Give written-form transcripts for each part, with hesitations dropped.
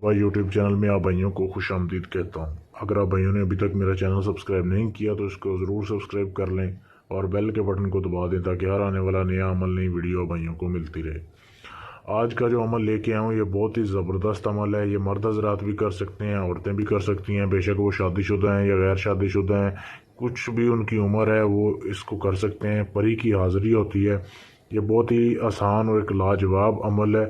भाई YouTube channel में आप भाइयों को खुश आमदीद कहता हूँ। अगर आप भाइयों ने अभी तक मेरा चैनल सब्सक्राइब नहीं किया तो इसको ज़रूर सब्सक्राइब कर लें और बेल के बटन को दबा दें ताकि हर आने वाला नया अमल नई वीडियो भाइयों को मिलती रहे। आज का जो अमल लेके आया हूँ ये बहुत ही ज़बरदस्त अमल है। ये मर्द हज़रात भी कर सकते हैं, औरतें भी कर सकती हैं, बेशक वो शादीशुदा हैं या गैर शादीशुदा हैं, कुछ भी उनकी उम्र है वो इसको कर सकते हैं। परी की हाज़िरी होती है। ये बहुत ही आसान और एक लाजवाब अमल है।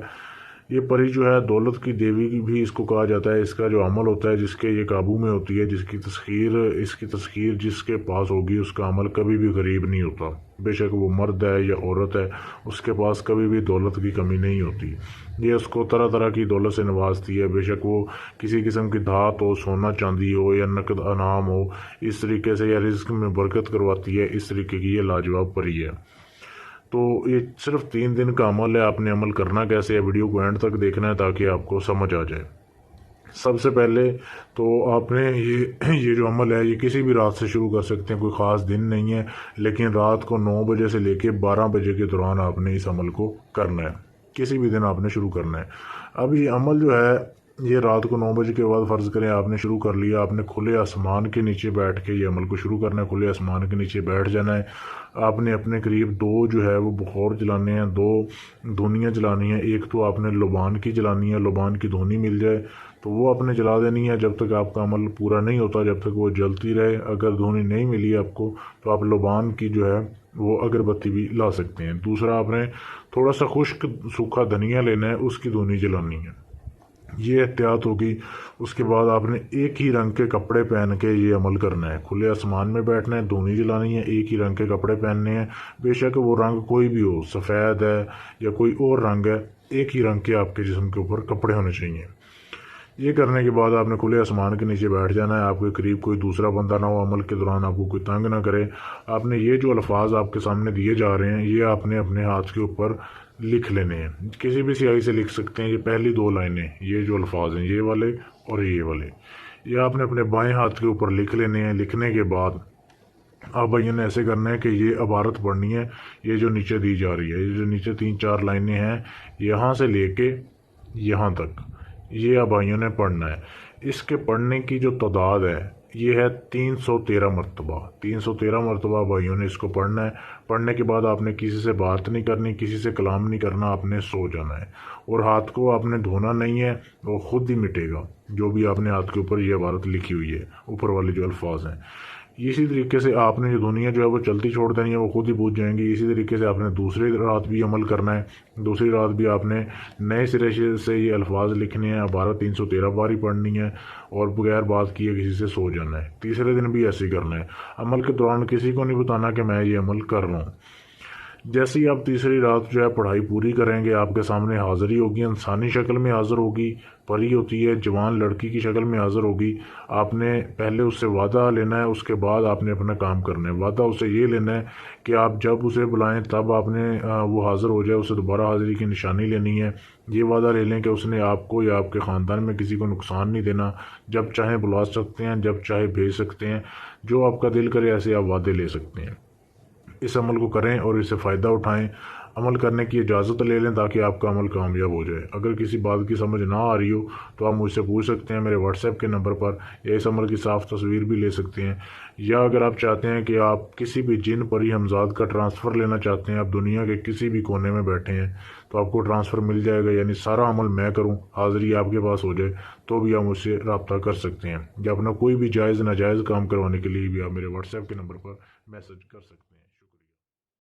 ये परी जो है दौलत की देवी की भी इसको कहा जाता है। इसका जो अमल होता है जिसके ये काबू में होती है, इसकी तस्खीर जिसके पास होगी उसका अमल कभी भी गरीब नहीं होता। बेशक वो मर्द है या औरत है, उसके पास कभी भी दौलत की कमी नहीं होती। ये उसको तरह तरह की दौलत से नवाजती है। बेशक वो किसी किस्म की धात हो, सोना चांदी हो या नकद अनाम हो, इस तरीके से या रिज्क में बरकत करवाती है। इस तरीके की ये लाजवाब परी है। तो ये सिर्फ 3 दिन का अमल है। आपने अमल करना कैसे है, वीडियो को एंड तक देखना है ताकि आपको समझ आ जाए। सबसे पहले तो आपने ये जो अमल है ये किसी भी रात से शुरू कर सकते हैं, कोई ख़ास दिन नहीं है, लेकिन रात को 9 बजे से लेकर 12 बजे के दौरान आपने इस अमल को करना है। किसी भी दिन आपने शुरू करना है। अब ये अमल जो है ये रात को 9 बजे के बाद फ़र्ज़ करें आपने शुरू कर लिया, आपने खुले आसमान के नीचे बैठ के ये अमल को शुरू करना है। खुले आसमान के नीचे बैठ जाना है। आपने अपने करीब 2 जो है वो बुखार जलाने हैं, 2 धुनियाँ जलानी हैं। एक तो आपने लुबान की जलानी है, लुबान की धुनी मिल जाए तो वो आपने जला देनी है जब तक आपका अमल पूरा नहीं होता, जब तक वो जलती रहे। अगर धुनी नहीं मिली आपको तो आप लुबान की जो है वो अगरबत्ती भी ला सकते हैं। दूसरा आपने थोड़ा सा खुश्क सूखा धनिया लेना है, उसकी धुनी जलानी है। ये एहतियात होगी। उसके बाद आपने एक ही रंग के कपड़े पहन के ये अमल करना है। खुले आसमान में बैठना है, धुनी जलानी है, एक ही रंग के कपड़े पहनने हैं। बेशक वो रंग कोई भी हो, सफ़ेद है या कोई और रंग है, एक ही रंग के आपके जिस्म के ऊपर कपड़े होने चाहिए। ये करने के बाद आपने खुले आसमान के नीचे बैठ जाना है। आपके करीब कोई दूसरा बंदा ना हो, अमल के दौरान आपको कोई तंग ना करे। आपने ये जो अल्फाज आपके सामने दिए जा रहे हैं ये आपने अपने हाथ के ऊपर लिख लेने हैं। किसी भी स्याही से लिख सकते हैं। ये पहली 2 लाइनें, ये जो अल्फाज हैं ये वाले और ये वाले, ये आपने अपने बाएं हाथ के ऊपर लिख लेने हैं। लिखने के बाद आप भाइयों ने ऐसे करना है कि ये इबारत पढ़नी है। ये जो नीचे दी जा रही है, ये जो नीचे 3-4 लाइनें हैं, यहाँ से लेके यहाँ तक ये आप भाइयों ने पढ़ना है। इसके पढ़ने की जो तादाद है ये है 313 मरतबा। 313 मरतबा भाइयों ने इसको पढ़ना है। पढ़ने के बाद आपने किसी से बात नहीं करनी, किसी से कलाम नहीं करना, आपने सो जाना है। और हाथ को आपने धोना नहीं है, वो खुद ही मिटेगा जो भी आपने हाथ के ऊपर ये इबारत लिखी हुई है, ऊपर वाले जो अल्फाज हैं। इसी तरीके से आपने जो दुनिया जो है वो चलती छोड़ देनी है, वो खुद ही बूझ जाएंगी। इसी तरीके से आपने दूसरी रात भी अमल करना है। दूसरी रात भी आपने नए सिरे से ये अल्फाज लिखने हैं, 313 बार ही पढ़नी है और बगैर बात किए किसी से सो जाना है। तीसरे दिन भी ऐसे ही करना है। अमल के दौरान किसी को नहीं बताना कि मैं ये अमल कर रहा हूँ। जैसे ही आप तीसरी रात जो है पढ़ाई पूरी करेंगे, आपके सामने हाज़िरी होगी, इंसानी शक्ल में हाज़िर होगी। परी होती है, जवान लड़की की शक्ल में हाज़िर होगी। आपने पहले उससे वादा लेना है, उसके बाद आपने अपना काम करना है। वादा उससे ये लेना है कि आप जब उसे बुलाएं तब आपने वो हाज़िर हो जाए, उसे दोबारा हाज़िरी की निशानी लेनी है। ये वादा ले लें कि उसने आपको या आपके ख़ानदान में किसी को नुकसान नहीं देना। जब चाहें बुला सकते हैं, जब चाहे भेज सकते हैं, जो आपका दिल करे ऐसे आप वादे ले सकते हैं। इस अमल को करें और इससे फ़ायदा उठाएं। अमल करने की इजाज़त ले लें ताकि आपका अमल कामयाब हो जाए। अगर किसी बात की समझ ना आ रही हो तो आप मुझसे पूछ सकते हैं मेरे व्हाट्सएप के नंबर पर, या इस अमल की साफ़ तस्वीर भी ले सकते हैं। या अगर आप चाहते हैं कि आप किसी भी जिन परी हमजाद का ट्रांसफ़र लेना चाहते हैं, आप दुनिया के किसी भी कोने में बैठे हैं तो आपको ट्रांसफ़र मिल जाएगा। यानी सारा अमल मैं करूँ, हाज़िरी आपके पास हो जाए, तो भी आप मुझसे रब्ता कर सकते हैं। या अपना कोई भी जायज़ नाजायज़ काम करवाने के लिए भी आप मेरे व्हाट्सएप के नंबर पर मैसेज कर सकते हैं।